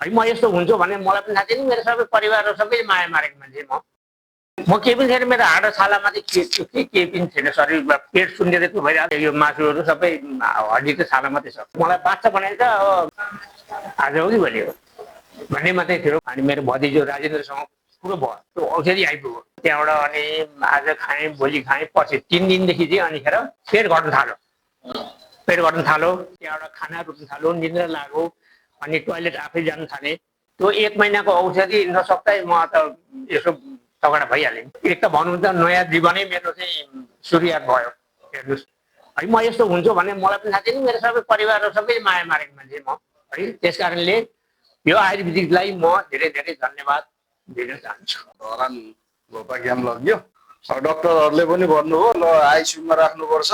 है म यस्तो हुन्छु भने मलाई पनि थाहा थिएन मेरो सबै परिवार र सबै माया मारेको मान्छे म केही पनि छैन मेरो हाड र छालामा चाहिँ केही पनि छैन शरीरमा पेट सुन्ने जस्तो भइरहेको यो मासुहरू सबै हड्डी र छाला मात्रै छ मलाई बाँच्छ भने त आज हो कि भोलि हो भन्ने मात्रै थियो अनि मेरो भतिजो राजेन्द्रसँग कुरो भयो त्यो औषधि आइपुग्यो त्यहाँबाट अनि आज खाएँ भोलि खाएँ पछि 3 दिनदेखि चाहिँ अनिखेर पेट घट्न थाल्यो त्यहाँबाट खाना रुच्न थाल्यो निद्रा लाग्यो अनि टोयलेट आफै जान थालेँ त्यो 1 महिनाको औषधि नसक्दै म त यसो तगडा भइहालेँ एक त भन्नु त नयाँ जीवनै मेरो चाहिँ सुरुवात भयो हेर्नुहोस् है म यस्तो हुन्छु भने मलाई पनि थाहा थिएन मेरो सबै परिवार र सबै माया मारेको मान्छे म है त्यस कारणले यो आयुर्वेदिकलाई म धेरै धेरै धन्यवाद दिन चाहन्छु धरान भोपाक्याम लग्यो डक्टरहरूले पनि भन्नुभयो ल आइसियुमा राख्नुपर्छ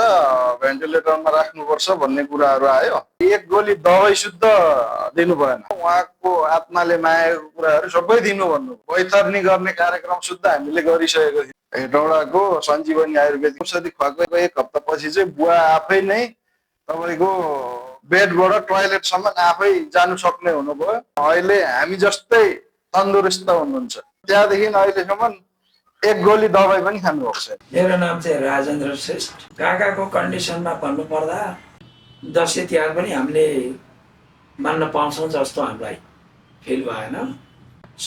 भेन्टिलेटरमा राख्नुपर्छ भन्ने कुराहरू आयो एक गोली दबाई शुद्ध दिनु भएन उहाँको आत्माले मायाको कुराहरू सबै दिनु भन्नु वैतरणी गर्ने कार्यक्रम शुद्ध हामीले गरिसकेको थियौँ हेटौडाको सञ्जीवनी आयुर्वेदिक औषधि खुवाएको 1 हप्तापछि चाहिँ बुवा आफै नै तपाईँको बेडबाट टोयलेटसम्म आफै जानु सक्ने हुनुभयो अहिले हामी जस्तै तन्दुरुस्त हुनुहुन्छ त्यहाँदेखि अहिलेसम्म 1 गोली दबाई पनि खानु भएको छैन मेरो नाम चाहिँ राजेन्द्र श्रेष्ठ काकाको कन्डिसनमा भन्नुपर्दा दसैँ तिहार पनि हामीले मान्न पाउँछौँ जस्तो हामीलाई फिल भएन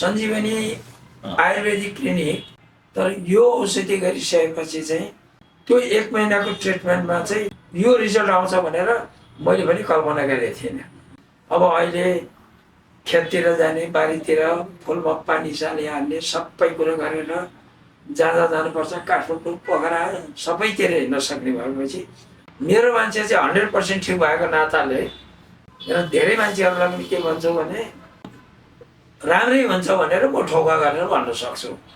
सञ्जीवनी आयुर्वेदिक क्लिनिक तर यो औषधि गरिसकेपछि चाहिँ त्यो 1 महिनाको ट्रिटमेन्टमा चाहिँ यो रिजल्ट आउँछ भनेर मैले पनि कल्पना गरेको थिइनँ अब अहिले खेततिर जाने बारीतिर फुलमा पानी सानी हाल्ने सबै कुरो गरेर जानुपर्छ काठमाडौँ पोखरा सबैतिर हिँड्न सक्ने भएपछि मेरो मान्छे चाहिँ 100% ठिक भएको नाताले र धेरै मान्छेहरूलाई पनि के भन्छु भने राम्रै हुन्छ भनेर म ठोका गरेर भन्न सक्छु।